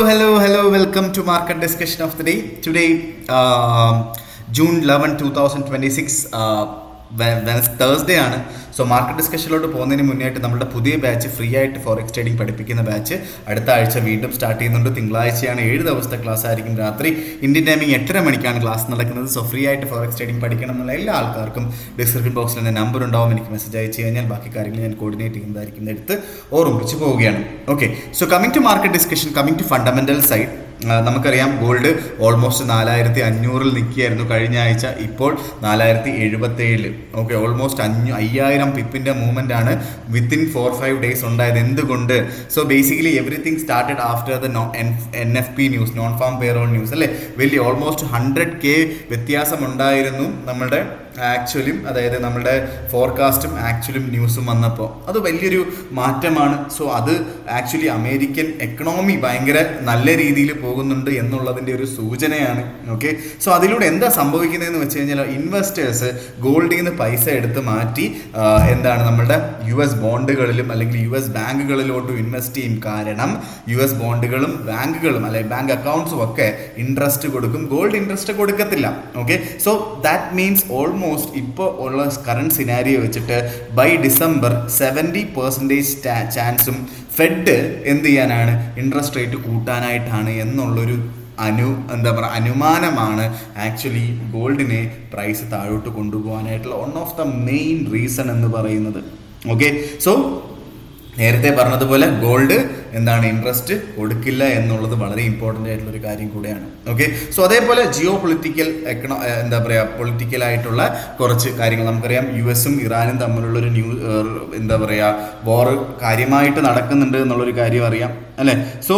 Hello. Welcome to market discussion of the day. Today, June 11, 2026. Thursday ആണ്. So market ഡിസ്കഷനിലോട്ട് പോകുന്നതിന് മുന്നേയായിട്ട് നമ്മുടെ പുതിയ batch free ആയിട്ട് ഫോറക്സ് ട്രേഡിംഗ് പഠിപ്പിക്കുന്ന ബാച്ച് അടുത്ത ആഴ്ച വീണ്ടും സ്റ്റാർട്ട് ചെയ്യുന്നുണ്ട്. തിങ്കളാഴ്ചയാണ് 7 ദിവസത്തെ ക്ലാസ് ആയിരിക്കും. രാത്രി ഇന്ത്യൻ ടൈമിംഗ് 8:30 മണിക്കാണ് ക്ലാസ് നടക്കുന്നത്. സോ ഫ്രീ ആയിട്ട് ഫോറക്സ് ട്രേഡിംഗ് പഠിക്കണം എന്നുള്ള എല്ലാ ആൾക്കാർക്കും ഡിസ്ക്രിപ്ഷൻ ബോക്സിൽ എൻ്റെ നമ്പർ ഉണ്ടാവും. എനിക്ക് മെസ്സേജ് അയച്ചു കഴിഞ്ഞാൽ ബാക്കി കാര്യങ്ങൾ ഞാൻ കോർഡിനേറ്റ് ചെയ്യുന്നതായിരിക്കും. എടുത്ത് ഓർമ്മിപ്പിച്ച് പോവുകയാണ്. Okay, so coming to market discussion, coming to fundamental side. നമുക്കറിയാം ഗോൾഡ് ഓൾമോസ്റ്റ് 4500 നിൽക്കുകയായിരുന്നു കഴിഞ്ഞ ആഴ്ച. ഇപ്പോൾ 4077. ഓക്കെ, ഓൾമോസ്റ്റ് 5000 പിപ്പിൻ്റെ മൂവ്മെൻ്റ് ആണ് വിത്തിൻ 4-5 ഡേയ്സ് ഉണ്ടായത്. എന്തുകൊണ്ട്? So basically everything started after the NFP news, non farm payroll news അല്ലേ. വലിയ ഓൾമോസ്റ്റ് 100K വ്യത്യാസം ഉണ്ടായിരുന്നു നമ്മുടെ ആക്ച്വലും, അതായത് നമ്മുടെ ഫോർകാസ്റ്റും ആക്ച്വലും ന്യൂസും വന്നപ്പോൾ അത് വലിയൊരു മാറ്റമാണ്. സോ അത് ആക്ച്വലി അമേരിക്കൻ എക്കണോമി ഭയങ്കര നല്ല രീതിയിൽ പോകുന്നുണ്ട് എന്നുള്ളതിൻ്റെ ഒരു സൂചനയാണ്. ഓക്കെ, സോ അതിലൂടെ എന്താ സംഭവിക്കുന്നതെന്ന് വെച്ച് കഴിഞ്ഞാൽ ഇൻവെസ്റ്റേഴ്സ് ഗോൾഡിൽ നിന്ന് പൈസ എടുത്ത് മാറ്റി നമ്മുടെ US ബോണ്ടുകളിലും അല്ലെങ്കിൽ US ബാങ്കുകളിലോട്ടും ഇൻവെസ്റ്റ് ചെയ്യും. കാരണം US ബോണ്ടുകളും ബാങ്കുകളും അല്ലെങ്കിൽ ബാങ്ക് അക്കൗണ്ട്സും ഒക്കെ ഇൻട്രസ്റ്റ് കൊടുക്കും, ഗോൾഡ് ഇൻട്രസ്റ്റ് കൊടുക്കത്തില്ല. Okay, so that means almost ഇപ്പോൾ ഉള്ള കറണ്ട് സിനാരിയോ വെച്ചിട്ട് ബൈ ഡിസംബർ 70% ചാൻസും ഫെഡ് എന്ത് ചെയ്യാനാണ്, ഇൻട്രസ്റ്റ് റേറ്റ് കൂട്ടാനായിട്ടാണ് എന്നുള്ളൊരു അനുമാനമാണ് ആക്ച്വലി ഗോൾഡിനെ പ്രൈസ് താഴോട്ട് കൊണ്ടുപോകാനായിട്ടുള്ള one of the main reason എന്ന് പറയുന്നത്. ഓക്കെ, സോ നേരത്തെ പറഞ്ഞതുപോലെ ഗോൾഡ് ഇൻട്രസ്റ്റ് കൊടുക്കില്ല എന്നുള്ളത് വളരെ ഇമ്പോർട്ടൻ്റ് ആയിട്ടുള്ള ഒരു കാര്യം കൂടെയാണ്. ഓക്കെ, സോ അതേപോലെ ജിയോ പൊളിറ്റിക്കൽ പൊളിറ്റിക്കലായിട്ടുള്ള കുറച്ച് കാര്യങ്ങൾ നമുക്കറിയാം. US-ഉം ഇറാനും തമ്മിലുള്ളൊരു വാർ കാര്യമായിട്ട് നടക്കുന്നുണ്ട് എന്നുള്ളൊരു കാര്യം അറിയാം അല്ലേ. സോ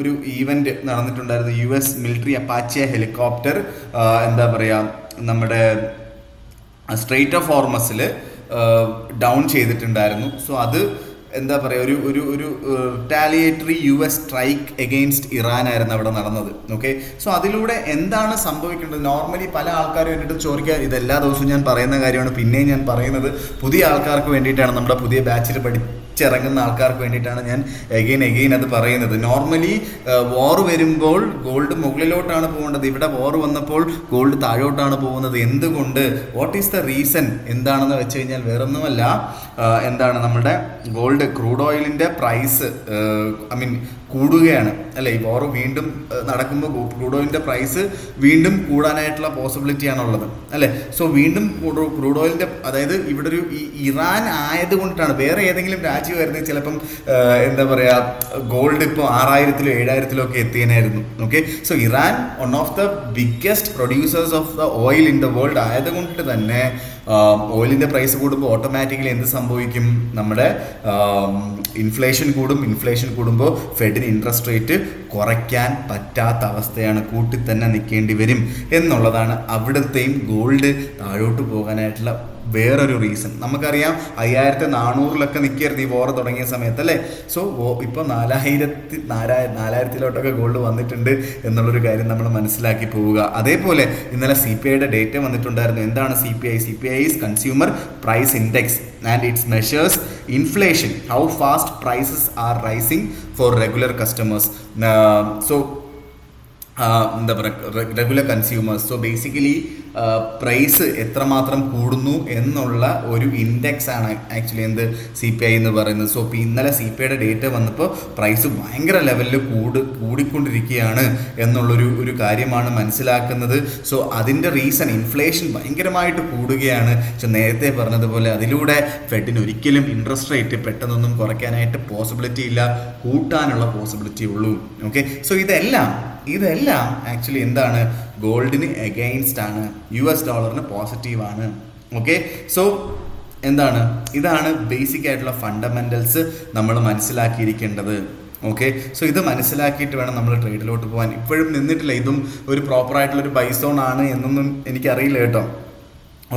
ഒരു ഈവന്റ് നടന്നിട്ടുണ്ടായിരുന്നു. US മിലിറ്ററി അപ്പാച്ചെ ഹെലികോപ്റ്റർ നമ്മുടെ സ്ട്രെയിറ്റ് ഓഫ് ഹോർമസിൽ ഡൗൺ ചെയ്തിട്ടുണ്ടായിരുന്നു. സോ അത് ഒരു retaliatory US strike against Iran ആയിരുന്നു അവിടെ നടന്നത്. ഓക്കെ, സോ അതിലൂടെ എന്താണ് സംഭവിക്കേണ്ടത്? നോർമലി പല ആൾക്കാരും വേണ്ടിയിട്ട് ചോദിക്കുക, ഇതെല്ലാ ദിവസവും ഞാൻ പറയുന്ന കാര്യമാണ്, പിന്നെയും ഞാൻ പറയുന്നത് പുതിയ ആൾക്കാർക്ക് വേണ്ടിയിട്ടാണ്, നമ്മുടെ പുതിയ ബാച്ചിൽ പഠിച്ചിറങ്ങുന്ന ആൾക്കാർക്ക് വേണ്ടിയിട്ടാണ് ഞാൻ എഗെയിൻ അത് പറയുന്നത്. നോർമലി വാർ വരുമ്പോൾ ഗോൾഡ് മുകളിലോട്ടാണ് പോകേണ്ടത്. ഇവിടെ വാർ വന്നപ്പോൾ ഗോൾഡ് താഴോട്ടാണ് പോകുന്നത്. എന്തുകൊണ്ട്? വാട്ട് ഈസ് ദ റീസൺ എന്താണെന്ന് വെച്ച് കഴിഞ്ഞാൽ വേറൊന്നുമല്ല, നമ്മുടെ ഗോൾഡ് ക്രൂഡ് ഓയിലിൻ്റെ പ്രൈസ് കൂടുകയാണ് അല്ലേ. ഈ വാർ വീണ്ടും നടക്കുമ്പോൾ ക്രൂഡ് ഓയിലിൻ്റെ പ്രൈസ് വീണ്ടും കൂടാനായിട്ടുള്ള പോസിബിലിറ്റിയാണുള്ളത് അല്ലേ. സോ വീണ്ടും ക്രൂഡ് ഓയിലിൻ്റെ, അതായത് ഇവിടെ ഒരു ഇറാൻ ആയതുകൊണ്ടിട്ടാണ്. വേറെ ഏതെങ്കിലും രാജ്യമായിരുന്നെങ്കിൽ ചിലപ്പം ഗോൾഡ് ഇപ്പോൾ 6000-ലോ 7000-ലോ ഒക്കെ എത്തിയനായിരുന്നു. Okay, so Iran one of the biggest producers of the oil in the world ആയതുകൊണ്ട് തന്നെ ഓയിലിൻ്റെ പ്രൈസ് കൂടുമ്പോൾ ഓട്ടോമാറ്റിക്കലി എന്ത് സംഭവിക്കും? നമ്മുടെ ഇൻഫ്ലേഷൻ കൂടും. ഇൻഫ്ലേഷൻ കൂടുമ്പോൾ ഫെഡിന് ഇൻട്രസ്റ്റ് റേറ്റ് കുറയ്ക്കാൻ പറ്റാത്ത അവസ്ഥയാണ്, കൂട്ടി തന്നെ നിൽക്കേണ്ടി വരും എന്നുള്ളതാണ് അവിടുത്തെയും ഗോൾഡ് താഴോട്ട് പോകാനായിട്ടുള്ള വേറൊരു റീസൺ. നമുക്കറിയാം 5400-ലൊക്കെ നിൽക്കുകയായിരുന്നു ഈ വാർ തുടങ്ങിയ സമയത്ത് അല്ലേ. സോ ഇപ്പോൾ 4000-ലോട്ടൊക്കെ ഗോൾഡ് വന്നിട്ടുണ്ട് എന്നുള്ളൊരു കാര്യം നമ്മൾ മനസ്സിലാക്കി പോവുക. അതേപോലെ ഇന്നലെ CPIയുടെ ഡേറ്റ വന്നിട്ടുണ്ടായിരുന്നു. എന്താണ് CPI? CPI is consumer price index and it's measures inflation, how fast prices are rising for regular customers. So regular consumers. So basically price എത്രമാത്രം കൂടുന്നു എന്നുള്ള ഒരു ഇൻഡെക്സ് ആണ് ആക്ച്വലി CPI എന്ന് പറയുന്നത്. സോ ഇപ്പോൾ ഇന്നലെ CPIയുടെ ഡേറ്റ വന്നപ്പോൾ പ്രൈസ് ഭയങ്കര ലെവലിൽ കൂടിക്കൊണ്ടിരിക്കുകയാണ് എന്നുള്ളൊരു കാര്യമാണ് മനസ്സിലാക്കുന്നത്. സോ അതിൻ്റെ റീസൺ ഇൻഫ്ലേഷൻ ഭയങ്കരമായിട്ട് കൂടുകയാണ്. സോ നേരത്തെ പറഞ്ഞതുപോലെ അതിലൂടെ ഫെഡിന് ഒരിക്കലും ഇൻട്രസ്റ്റ് റേറ്റ് പെട്ടെന്നൊന്നും കുറയ്ക്കാനായിട്ട് പോസിബിലിറ്റി ഇല്ല, കൂട്ടാനുള്ള പോസിബിലിറ്റി ഉള്ളൂ. ഓക്കെ, സോ ഇതെല്ലാം ആക്ച്വലി ഗോൾഡിന് എഗെയിൻസ്റ്റ് ആണ്, US ഡോളറിന് പോസിറ്റീവാണ്. ഓക്കെ, സോ ഇതാണ് ബേസിക് ആയിട്ടുള്ള ഫണ്ടമെന്റൽസ് നമ്മൾ മനസ്സിലാക്കിയിരിക്കേണ്ടത്. ഓക്കെ, സോ ഇത് മനസ്സിലാക്കിയിട്ട് വേണം നമ്മൾ ട്രേഡിലോട്ട് പോകാൻ. ഇപ്പോഴും നിന്നിട്ടില്ല, ഇതും ഒരു പ്രോപ്പറായിട്ടുള്ളൊരു ബൈസോൺ ആണ് എന്നൊന്നും എനിക്കറിയില്ല കേട്ടോ.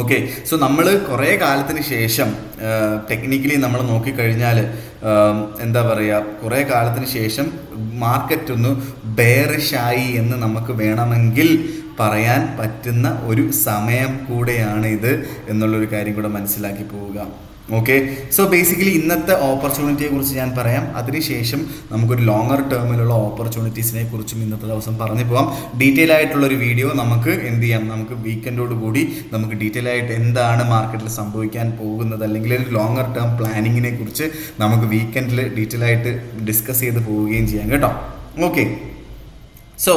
ഓക്കെ, സോ നമ്മൾ കുറേ കാലത്തിന് ശേഷം ടെക്നിക്കലി നമ്മൾ നോക്കിക്കഴിഞ്ഞാൽ കുറേ കാലത്തിന് ശേഷം മാർക്കറ്റ് ഒന്ന് ബെയറിഷായി എന്ന് നമുക്ക് വേണമെങ്കിൽ പറയാൻ പറ്റുന്ന ഒരു സമയം കൂടെയാണ് ഇത് എന്നുള്ളൊരു കാര്യം കൂടെ മനസ്സിലാക്കി പോവുക. ഓക്കെ. സോ ബേസിക്കലി ഇന്നത്തെ ഓപ്പർച്യൂണിറ്റിയെ കുറിച്ച് ഞാൻ പറയാം. അതിനുശേഷം നമുക്കൊരു ലോങ്ങർ ടേമിലുള്ള ഓപ്പർച്യൂണിറ്റീസിനെ കുറിച്ചും ഇന്നത്തെ ദിവസം പറഞ്ഞു പോകാം. ഡീറ്റെയിൽ ആയിട്ടുള്ളൊരു വീഡിയോ നമുക്ക് എന്ത് ചെയ്യാം, നമുക്ക് വീക്കെൻഡോട് കൂടി നമുക്ക് ഡീറ്റെയിൽ ആയിട്ട് എന്താണ് മാർക്കറ്റിൽ സംഭവിക്കാൻ പോകുന്നത്, അല്ലെങ്കിൽ ഒരു ലോങ്ങർ ടേം പ്ലാനിങ്ങിനെ കുറിച്ച് നമുക്ക് വീക്കെൻഡിൽ ഡീറ്റെയിൽ ആയിട്ട് ഡിസ്കസ് ചെയ്ത് പോവുകയും ചെയ്യാം കേട്ടോ. ഓക്കെ. സോ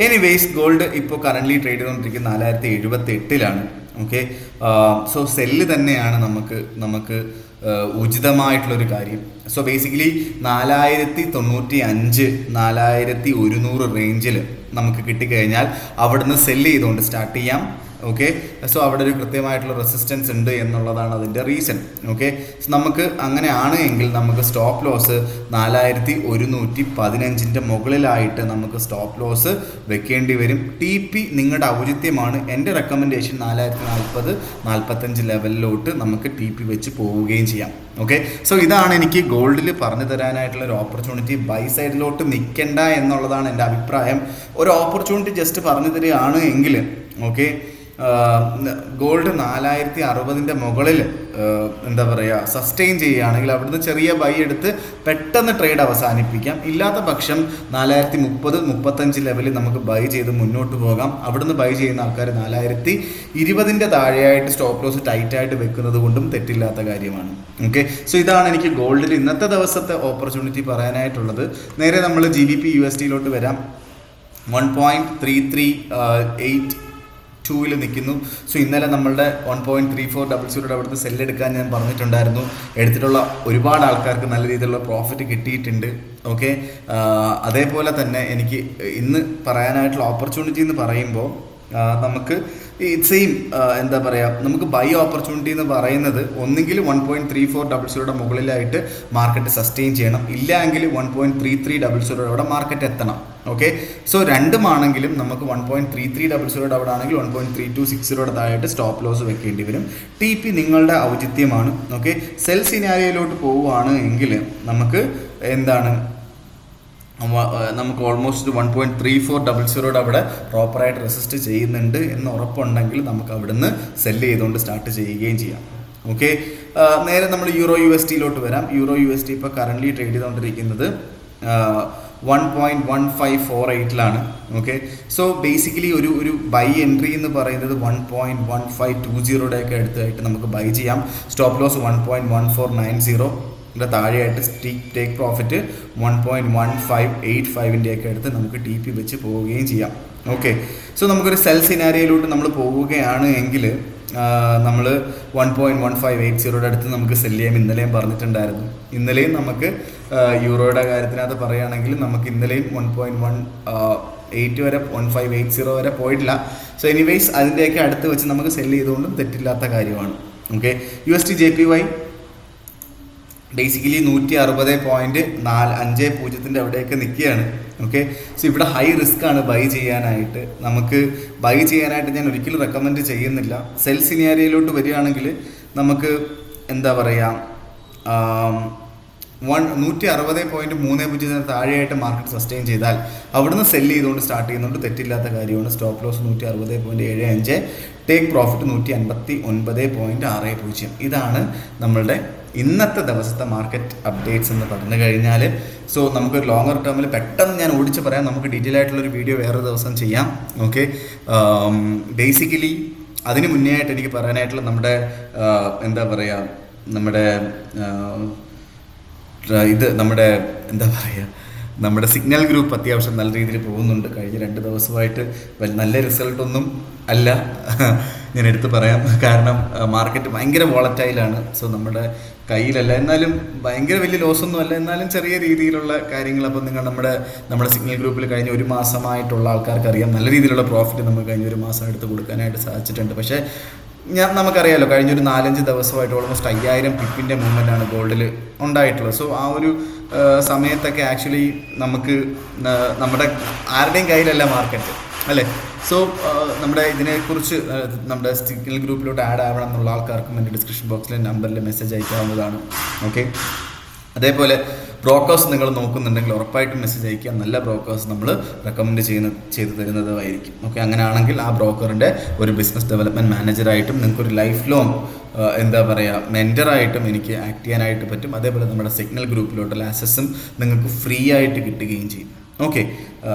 എനിവേസ് ഗോൾഡ് ഇപ്പോൾ കറൻ്റ്ലി ട്രേഡ് ചെയ്തുകൊണ്ടിരിക്കുന്നത് 4078 ഓക്കെ. സോ സെല്ല് തന്നെയാണ് നമുക്ക് ഉചിതമായിട്ടുള്ളൊരു കാര്യം. സോ ബേസിക്കലി 4095 4100 റേഞ്ചിൽ നമുക്ക് കിട്ടിക്കഴിഞ്ഞാൽ അവിടുന്ന് സെല്ല് ചെയ്തുകൊണ്ട് സ്റ്റാർട്ട് ചെയ്യാം. ഓക്കെ. സോ അവിടെ ഒരു കൃത്യമായിട്ടുള്ള റെസിസ്റ്റൻസ് ഉണ്ട് എന്നുള്ളതാണ് അതിൻ്റെ റീസൺ. ഓക്കെ. സോ നമുക്ക് അങ്ങനെയാണ് എങ്കിൽ നമുക്ക് സ്റ്റോപ്പ് ലോസ് 4115 മുകളിലായിട്ട് നമുക്ക് സ്റ്റോപ്പ് ലോസ് വെക്കേണ്ടി വരും. TP നിങ്ങളുടെ ഔചിത്യമാണ്. എൻ്റെ റെക്കമെൻഡേഷൻ 4040 45 ലെവലിലോട്ട് നമുക്ക് TP വെച്ച് പോവുകയും ചെയ്യാം. ഓക്കെ. സോ ഇതാണ് എനിക്ക് ഗോൾഡിൽ പറഞ്ഞു തരാനായിട്ടുള്ള ഒരു ഓപ്പർച്യൂണിറ്റി. ബൈ സൈഡിലോട്ട് നിൽക്കണ്ട എന്നുള്ളതാണ് എൻ്റെ അഭിപ്രായം. ഒരു ഓപ്പർച്യൂണിറ്റി ജസ്റ്റ് പറഞ്ഞു തരികയാണ് എങ്കിൽ ഓക്കെ, ഗോൾഡ് 4060 മുകളിൽ എന്താ പറയുക സസ്റ്റെയിൻ ചെയ്യുകയാണെങ്കിൽ അവിടുന്ന് ചെറിയ ബൈ എടുത്ത് പെട്ടെന്ന് ട്രേഡ് അവസാനിപ്പിക്കാം. ഇല്ലാത്ത പക്ഷം 4030 35 ലെവലിൽ നമുക്ക് ബൈ ചെയ്ത് മുന്നോട്ട് പോകാം. അവിടുന്ന് ബൈ ചെയ്യുന്ന ആൾക്കാർ 4020 താഴെയായിട്ട് സ്റ്റോപ്പ് ലോസ് ടൈറ്റായിട്ട് വെക്കുന്നത് കൊണ്ടും തെറ്റില്ലാത്ത കാര്യമാണ്. ഓക്കെ. സോ ഇതാണ് എനിക്ക് ഗോൾഡിൽ ഇന്നത്തെ ദിവസത്തെ ഓപ്പർച്യൂണിറ്റി പറയാനായിട്ടുള്ളത്. നേരെ നമ്മൾ GBP USD വരാം. 1.3382 നിൽക്കുന്നു. സോ ഇന്നലെ നമ്മളുടെ 1.3400 അവിടുത്തെ സെല്ലെടുക്കാൻ ഞാൻ പറഞ്ഞിട്ടുണ്ടായിരുന്നു. എടുത്തിട്ടുള്ള ഒരുപാട് ആൾക്കാർക്ക് നല്ല രീതിയിലുള്ള പ്രോഫിറ്റ് കിട്ടിയിട്ടുണ്ട്. ഓക്കെ. അതേപോലെ തന്നെ എനിക്ക് ഇന്ന് പറയാനായിട്ടുള്ള ഓപ്പർച്യൂണിറ്റി എന്ന് പറയുമ്പോൾ നമുക്ക് ഈ സെയിം എന്താ പറയുക, നമുക്ക് ബൈ ഓപ്പർച്യൂണിറ്റി എന്ന് പറയുന്നത് ഒന്നുകിൽ 1.3400 മുകളിലായിട്ട് മാർക്കറ്റ് സസ്റ്റെയിൻ ചെയ്യണം, ഇല്ല എങ്കിൽ 1.3300 മാർക്കറ്റ് എത്തണം. ഓക്കെ. സോ രണ്ടുമാണെങ്കിലും നമുക്ക് 1.3300 അവിടെ ആണെങ്കിൽ 1.3260 താഴെയായിട്ട് സ്റ്റോപ്പ് ലോസ് വെക്കേണ്ടി വരും. TP നിങ്ങളുടെ ഔചിത്യമാണ്. ഓക്കെ. സെൽ സിനാരിയോയിലോട്ട് പോവുകയാണ് എങ്കിൽ നമുക്ക് എന്താണ്, നമുക്ക് ഓൾമോസ്റ്റ് 1.3400 അവിടെ പ്രോപ്പറായിട്ട് റെസിസ്റ്റ് ചെയ്യുന്നുണ്ട് എന്ന് ഉറപ്പുണ്ടെങ്കിൽ നമുക്ക് അവിടുന്ന് സെല്ല് ചെയ്തുകൊണ്ട് സ്റ്റാർട്ട് ചെയ്യുകയും ചെയ്യാം. ഓക്കെ. നേരെ നമ്മൾ യൂറോ USD വരാം. യൂറോ USD ഇപ്പോൾ കറൻ്റ്ലി ട്രേഡ് ചെയ്തുകൊണ്ടിരിക്കുന്നത് 1.1548 ഓക്കെ. സോ ബേസിക്കലി ഒരു ബൈ എൻട്രി എന്ന് പറയുന്നത് 1.1520 അടുത്തായിട്ട് നമുക്ക് ബൈ ചെയ്യാം. സ്റ്റോപ്പ് ലോസ് 1.1490 താഴെയായിട്ട് ടേക്ക് പ്രോഫിറ്റ് 1.1585 അടുത്ത് നമുക്ക് TP വെച്ച് പോവുകയും ചെയ്യാം. ഓക്കെ. സോ നമുക്കൊരു സെൽ സിനാരിയോയിലോട്ട് നമ്മൾ പോവുകയാണ് എങ്കിൽ നമ്മൾ 1.1580 അടുത്ത് നമുക്ക് സെല് ചെയ്യാം. ഇന്നലെയും പറഞ്ഞിട്ടുണ്ടായിരുന്നു. ഇന്നലെയും നമുക്ക് യൂറോയുടെ കാര്യത്തിനകത്ത് പറയുകയാണെങ്കിൽ നമുക്ക് ഇന്നലെയും 1.18 വരെ 1580 വരെ പോയിട്ടില്ല. സോ എനിവേസ് അതിൻ്റെയൊക്കെ അടുത്ത് വെച്ച് നമുക്ക് സെല് ചെയ്തുകൊണ്ടും തെറ്റില്ലാത്ത കാര്യമാണ്. ഓക്കെ. USD JPY ബേസിക്കലി 160.450 അവിടെയൊക്കെ നിൽക്കുകയാണ്. ഓക്കെ. സോ ഇവിടെ ഹൈ റിസ്ക് ആണ് ബൈ ചെയ്യാനായിട്ട്. നമുക്ക് ബൈ ചെയ്യാനായിട്ട് ഞാൻ ഒരിക്കലും റെക്കമെൻഡ് ചെയ്യുന്നില്ല. സെൽ സിനാരിയോയിലോട്ട് വരികയാണെങ്കിൽ നമുക്ക് എന്താ പറയുക 160.30 താഴെയായിട്ട് മാർക്കറ്റ് സസ്റ്റെയിൻ ചെയ്താൽ അവിടുന്ന് സെല്ല് ചെയ്തുകൊണ്ട് സ്റ്റാർട്ട് ചെയ്യുന്നുണ്ട്, തെറ്റില്ലാത്ത കാര്യമാണ്. Stop loss 160.75, take profit 159.60. ഇതാണ് നമ്മളുടെ ഇന്നത്തെ ദിവസത്തെ മാർക്കറ്റ് അപ്ഡേറ്റ്സ് എന്ന് പറഞ്ഞു കഴിഞ്ഞാൽ. സോ നമുക്ക് ലോങ്ങർ ടേമിൽ പെട്ടെന്ന് ഞാൻ ഓടിച്ച് പറയാം, നമുക്ക് ഡീറ്റെയിൽ ആയിട്ടുള്ളൊരു വീഡിയോ വേറൊരു ദിവസം ചെയ്യാം. ഓക്കെ. ബേസിക്കലി അതിന് മുന്നേ ആയിട്ട് എനിക്ക് പറയാനായിട്ടുള്ള നമ്മുടെ എന്താ പറയുക, നമ്മുടെ നമ്മുടെ സിഗ്നൽ ഗ്രൂപ്പ് അത്യാവശ്യം നല്ല രീതിയിൽ പോകുന്നുണ്ട്. കഴിഞ്ഞ 2 ദിവസമായിട്ട് നല്ല റിസൾട്ടൊന്നും അല്ല ഞാൻ എടുത്ത് പറയാം. കാരണം മാർക്കറ്റ് ഭയങ്കര വോളറ്റൈലാണ്. സോ നമ്മുടെ കയ്യിലല്ല, എന്നാലും ഭയങ്കര വലിയ ലോസൊന്നും അല്ല, എന്നാലും ചെറിയ രീതിയിലുള്ള കാര്യങ്ങൾ. അപ്പോൾ നിങ്ങൾ നമ്മുടെ സിഗ്നൽ ഗ്രൂപ്പിൽ കഴിഞ്ഞ 1 മാസമായിട്ടുള്ള ആൾക്കാർക്ക് അറിയാം, നല്ല രീതിയിലുള്ള പ്രോഫിറ്റ് നമുക്ക് കഴിഞ്ഞ 1 മാസം എടുത്ത് കൊടുക്കാനായിട്ട് സാധിച്ചിട്ടുണ്ട്. പക്ഷേ നമുക്കറിയാമല്ലോ, കഴിഞ്ഞൊരു 4-5 ദിവസമായിട്ട് ഓൾമോസ്റ്റ് 5000 പിപ്പിൻ്റെ മൂവ്മെൻ്റാണ് ഗോൾഡിൽ ഉണ്ടായിട്ടുള്ളത്. സോ ആ ഒരു സമയത്തൊക്കെ ആക്ച്വലി നമുക്ക് നമ്മുടെ ആരുടെയും കയ്യിലല്ല മാർക്കറ്റ്, അല്ലേ? സോ നമ്മുടെ ഇതിനെക്കുറിച്ച് നമ്മുടെ സിഗ്നൽ ഗ്രൂപ്പിലോട്ട് ആഡ് ആവണം എന്നുള്ള ആൾക്കാർക്കും എൻ്റെ ഡിസ്ക്രിപ്ഷൻ ബോക്സിലെ നമ്പറിൽ മെസ്സേജ് അയക്കാവുന്നതാണ്. ഓക്കെ. അതേപോലെ ബ്രോക്കേഴ്സ് നിങ്ങൾ നോക്കുന്നുണ്ടെങ്കിൽ ഉറപ്പായിട്ടും മെസ്സേജ് അയക്കുക. നല്ല ബ്രോക്കേഴ്സ് നമ്മൾ റെക്കമെൻഡ് ചെയ്ത് തരുന്നതായിരിക്കും. ഓക്കെ, അങ്ങനെയാണെങ്കിൽ ആ ബ്രോക്കറിൻ്റെ ഒരു ബിസിനസ് ഡെവലപ്മെൻറ്റ് മാനേജറായിട്ടും നിങ്ങൾക്കൊരു ലൈഫ് ലോങ് എന്താ പറയുക മെൻറ്ററായിട്ടും എനിക്ക് ആക്ട് ചെയ്യാനായിട്ട് പറ്റും. അതേപോലെ നമ്മുടെ സിഗ്നൽ ഗ്രൂപ്പിലോട്ടുള്ള ആക്സസും നിങ്ങൾക്ക് ഫ്രീ ആയിട്ട് കിട്ടുകയും ചെയ്യും. ഓക്കെ,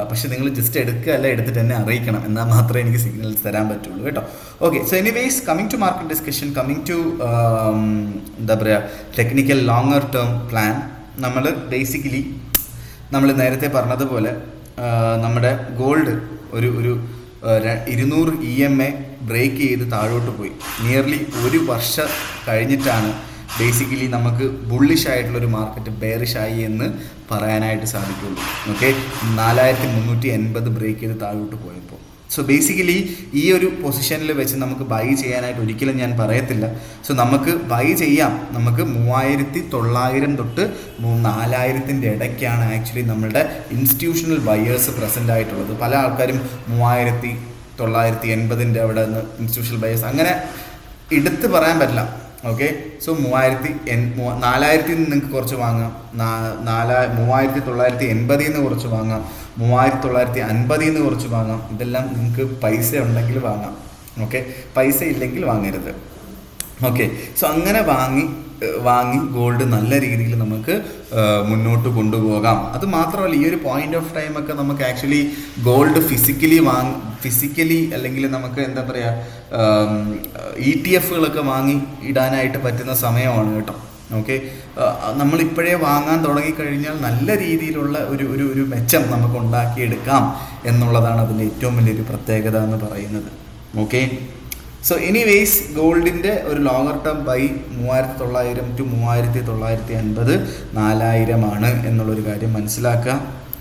പക്ഷേ നിങ്ങൾ ജസ്റ്റ് എടുക്കുക അല്ല, എടുത്തിട്ട് എന്നെ അറിയിക്കണം, എന്നാൽ മാത്രമേ എനിക്ക് സിഗ്നൽസ് തരാൻ പറ്റുള്ളൂ കേട്ടോ. Okay, so anyways coming to market discussion, coming to എന്താ പറയുക ടെക്നിക്കൽ ലോങ്ങർ ടേം പ്ലാൻ. നമ്മൾ ബേസിക്കലി നമ്മൾ നേരത്തെ പറഞ്ഞതുപോലെ നമ്മുടെ ഗോൾഡ് ഒരു 200 EMA ബ്രേക്ക് ചെയ്ത് താഴോട്ട് പോയി. നിയർലി ഒരു വർഷം കഴിഞ്ഞിട്ടാണ് ബേസിക്കലി നമുക്ക് ബുള്ളിഷ് ആയിട്ടുള്ളൊരു മാർക്കറ്റ് ബെയറിഷായി എന്ന് പറയാനായിട്ട് സാധിക്കുള്ളൂ. ഓക്കെ, 4380 ബ്രേക്ക് ചെയ്ത് താഴോട്ട് പോയപ്പോൾ. സോ ബേസിക്കലി ഈ ഒരു പൊസിഷനിൽ വെച്ച് നമുക്ക് ബൈ ചെയ്യാനായിട്ട് ഒരിക്കലും ഞാൻ പറയത്തില്ല. സോ നമുക്ക് ബൈ ചെയ്യാം. നമുക്ക് 3900 തൊട്ട് 4000 ഇടയ്ക്കാണ് ആക്ച്വലി നമ്മളുടെ ഇൻസ്റ്റിറ്റ്യൂഷണൽ ബയേഴ്സ് പ്രസൻ്റ് ആയിട്ടുള്ളത്. പല ആൾക്കാരും 3980 അവിടെ നിന്ന് ഇൻസ്റ്റിറ്റ്യൂഷണൽ ബയേഴ്സ് അങ്ങനെ എടുത്ത് പറയാൻ പറ്റില്ല. ഓക്കെ, സോ 4000 നിങ്ങൾക്ക് കുറച്ച് വാങ്ങാം, 3980 കുറച്ച് വാങ്ങാം, 3950 കുറച്ച് വാങ്ങാം. ഇതെല്ലാം നിങ്ങൾക്ക് പൈസ ഉണ്ടെങ്കിൽ വാങ്ങാം. ഓക്കെ, പൈസ ഇല്ലെങ്കിൽ വാങ്ങരുത്. ഓക്കെ, സോ അങ്ങനെ വാങ്ങി ഗോൾഡ് നല്ല രീതിയിൽ നമുക്ക് മുന്നോട്ട് കൊണ്ടുപോകാം. അത് മാത്രമല്ല ഈ ഒരു പോയിന്റ് ഓഫ് ടൈം ഒക്കെ നമുക്ക് ആക്ച്വലി ഗോൾഡ് ഫിസിക്കലി അല്ലെങ്കിൽ നമുക്ക് എന്താ പറയുക ETF വാങ്ങി ഇടാനായിട്ട് പറ്റുന്ന സമയമാണ് കേട്ടോ. ഓക്കെ, നമ്മളിപ്പോഴേ വാങ്ങാൻ തുടങ്ങിക്കഴിഞ്ഞാൽ നല്ല രീതിയിലുള്ള ഒരു മെച്ചം നമുക്ക് ഉണ്ടാക്കിയെടുക്കാം എന്നുള്ളതാണ് അതിൻ്റെ ഏറ്റവും വലിയൊരു പ്രത്യേകത എന്ന് പറയുന്നത്. ഓക്കെ, സോ എനിവേസ് ഗോൾഡിൻ്റെ ഒരു ലോങ്ങർ ടേം ബൈ 3900 to 3950 4000 എന്നുള്ളൊരു കാര്യം മനസ്സിലാക്കുക.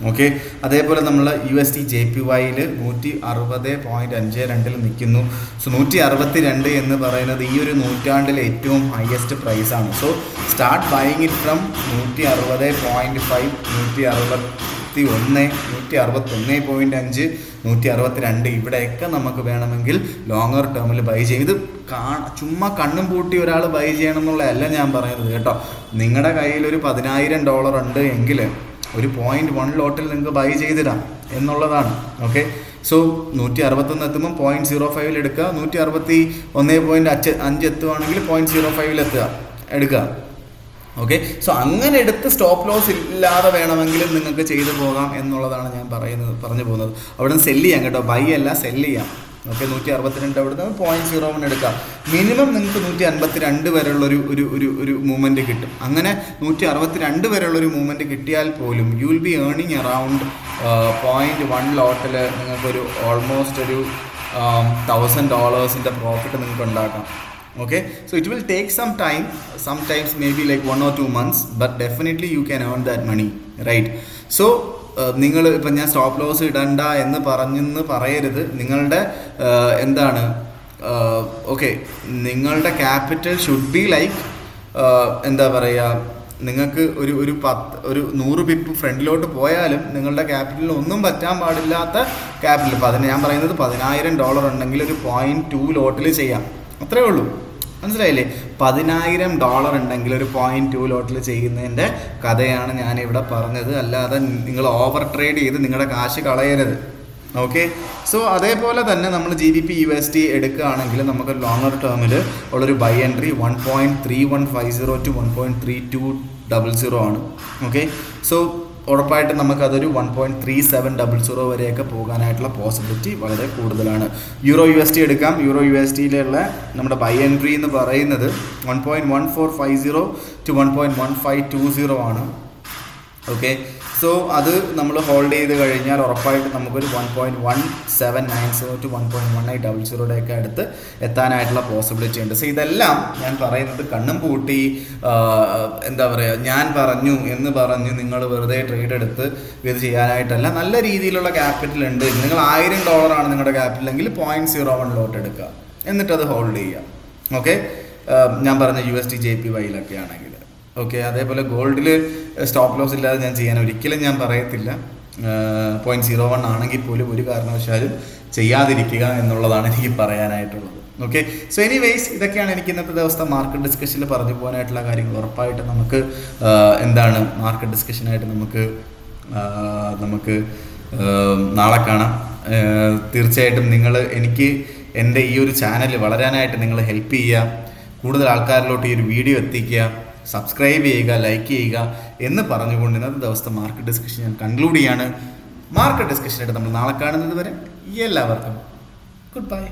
ഓക്കെ, അതേപോലെ നമ്മൾ USD JPYയിൽ 160.52 നിൽക്കുന്നു. സോ 162 എന്ന് പറയുന്നത് ഈ ഒരു നൂറ്റാണ്ടിലെ ഏറ്റവും ഹയസ്റ്റ് പ്രൈസാണ്. So start buying it from 160.5, 161, 161.5, 162 ഇവിടെയൊക്കെ നമുക്ക് വേണമെങ്കിൽ ലോങ്ങർ ടേമിൽ ബൈ ചെയ്ത് ചുമ്മാ കണ്ണും പൂട്ടി ഒരാൾ ബൈ ചെയ്യണം എന്നുള്ളതല്ല ഞാൻ പറയുന്നത് കേട്ടോ. നിങ്ങളുടെ കയ്യിൽ ഒരു $10,000 ഉണ്ട് എങ്കിൽ ഒരു 0.1 ലോട്ടിൽ നിങ്ങൾക്ക് ബൈ ചെയ്തിടാം എന്നുള്ളതാണ്. ഓക്കെ, സോ 161 എത്തുമ്പോൾ 0.05 എടുക്കുക, 161.5 എത്തുകയാണെങ്കിൽ 0.05 എടുക്കുക. ഓക്കെ, സോ അങ്ങനെ എടുത്ത് സ്റ്റോപ്പ് ലോസ് ഇല്ലാതെ വേണമെങ്കിലും നിങ്ങൾക്ക് ചെയ്തു പോകാം എന്നുള്ളതാണ് ഞാൻ പറഞ്ഞു പോകുന്നത്. അവിടെ നിന്ന് സെല്ല് ചെയ്യാം കേട്ടോ, ബൈ അല്ല സെല്ല് ചെയ്യാം. ഓക്കെ, 162 അവിടെ നിന്ന് 0.01 എടുക്കാം. മിനിമം നിങ്ങൾക്ക് 152 വരെയുള്ള ഒരു മൂവ്മെൻറ്റ് കിട്ടും. അങ്ങനെ 162 വരെയുള്ളൊരു മൂവ്മെൻറ്റ് കിട്ടിയാൽ പോലും you will be earning around 0.1 ലോട്ടിൽ നിങ്ങൾക്കൊരു ഓൾമോസ്റ്റ് ഒരു $1,000 പ്രോഫിറ്റ് നിങ്ങൾക്ക് ഉണ്ടാക്കാം. Okay, so it will take some time, sometimes maybe like 1 or 2 months, but definitely you can earn that money, right? So നിങ്ങൾ ഇപ്പം ഞാൻ സ്റ്റോപ്പ് ലോസ് ഇടണ്ട എന്ന് പറയരുത്. നിങ്ങളുടെ എന്താണ് ഓക്കെ, നിങ്ങളുടെ ക്യാപിറ്റൽ ഷുഡ് ബി ലൈക്ക് എന്താ പറയുക, നിങ്ങൾക്ക് ഒരു 100 പിപ്പ് ഫ്രണ്ടിലോട്ട് പോയാലും നിങ്ങളുടെ ക്യാപിറ്റലിൽ ഒന്നും പറ്റാൻ പാടില്ലാത്ത ക്യാപിറ്റൽ. ഞാൻ പറയുന്നത് $10,000 ഉണ്ടെങ്കിൽ ഒരു 0.2 ലോട്ടിൽ ചെയ്യാം, അത്രേ ഉള്ളൂ. മനസ്സിലായില്ലേ? $10,000 ഉണ്ടെങ്കിൽ ഒരു 0.2 ലോട്ടിൽ ചെയ്യുന്നതിൻ്റെ കഥയാണ് ഞാനിവിടെ പറഞ്ഞത്. അല്ലാതെ നിങ്ങൾ ഓവർ ട്രേഡ് ചെയ്ത് നിങ്ങളുടെ കാശ് കളയരുത്. ഓക്കെ, സോ അതേപോലെ തന്നെ നമ്മൾ GBP USD എടുക്കുകയാണെങ്കിൽ നമുക്ക് ലോങ്ങർ ടേമിൽ ഉള്ളൊരു ബൈ എൻട്രി 1.3150 to 1.3200 ആണ്. ഓക്കെ, സോ ഉറപ്പായിട്ടും നമുക്കതൊരു 1.3700 വരെയൊക്കെ പോകാനായിട്ടുള്ള പോസിബിലിറ്റി വളരെ കൂടുതലാണ്. USD എടുക്കാം. USDയിലുള്ള നമ്മുടെ ബൈ എൻട്രി എന്ന് പറയുന്നത് 1.1450 to 1.1520 ആണ്. ഓക്കെ, സോ അത് നമ്മൾ ഹോൾഡ് ചെയ്ത് കഴിഞ്ഞാൽ ഉറപ്പായിട്ട് നമുക്കൊരു 1.1790 to 1.1800 അടുത്ത് എത്താനായിട്ടുള്ള പോസിബിലിറ്റി ഉണ്ട്. സോ ഇതെല്ലാം ഞാൻ പറയുന്നത് കണ്ണും പൂട്ടി എന്താ പറയുക, ഞാൻ പറഞ്ഞു എന്ന് പറഞ്ഞ് നിങ്ങൾ വെറുതെ ട്രേഡ് എടുത്ത് ഇത് ചെയ്യാനായിട്ടല്ല. നല്ല രീതിയിലുള്ള ക്യാപിറ്റൽ ഉണ്ട്. നിങ്ങൾ $1,000 നിങ്ങളുടെ ക്യാപിറ്റൽ എങ്കിൽ 0.01 ലോട്ട് എടുക്കുക, എന്നിട്ടത് ഹോൾഡ് ചെയ്യുക. ഓക്കെ, ഞാൻ പറഞ്ഞ USD JPYയിലൊക്കെ ആണെങ്കിൽ. ഓക്കെ, അതേപോലെ ഗോൾഡിൽ സ്റ്റോപ്പ് ലോസ് ഇല്ലാതെ ഞാൻ ചെയ്യാൻ ഒരിക്കലും ഞാൻ പറയത്തില്ല. 0.01 ആണെങ്കിൽ പോലും ഒരു കാരണവശാലും ചെയ്യാതിരിക്കുക എന്നുള്ളതാണ് എനിക്ക് പറയാനായിട്ടുള്ളത്. ഓക്കെ. സോ എനിവേയ്സ് ഇതൊക്കെയാണ് എനിക്ക് ഇന്നത്തെ ദിവസത്തെ മാർക്കറ്റ് ഡിസ്കഷനിൽ പറഞ്ഞു പോകാനായിട്ടുള്ള കാര്യങ്ങൾ. ഉറപ്പായിട്ട് നമുക്ക് എന്താണ് മാർക്കറ്റ് ഡിസ്കഷനായിട്ട് നമുക്ക് നാളെ കാണാം. തീർച്ചയായിട്ടും നിങ്ങൾ എനിക്ക് എൻ്റെ ഈ ഒരു ചാനൽ വളരാനായിട്ട് നിങ്ങൾ ഹെൽപ്പ് ചെയ്യുക, കൂടുതൽ ആൾക്കാരിലോട്ട് ഈ ഒരു വീഡിയോ എത്തിക്കുക, സബ്സ്ക്രൈബ് ചെയ്യുക, ലൈക്ക് ചെയ്യുക എന്ന് പറഞ്ഞുകൊണ്ട് ഇന്നത്തെ ദിവസത്തെ മാർക്കറ്റ് ഡിസ്കഷൻ ഞാൻ കൺക്ലൂഡ് ചെയ്യാണ്. മാർക്കറ്റ് ഡിസ്കഷനായിട്ട് നമ്മൾ നാളെ കാണുന്നത് വരെ എല്ലാവർക്കും ഗുഡ് ബൈ.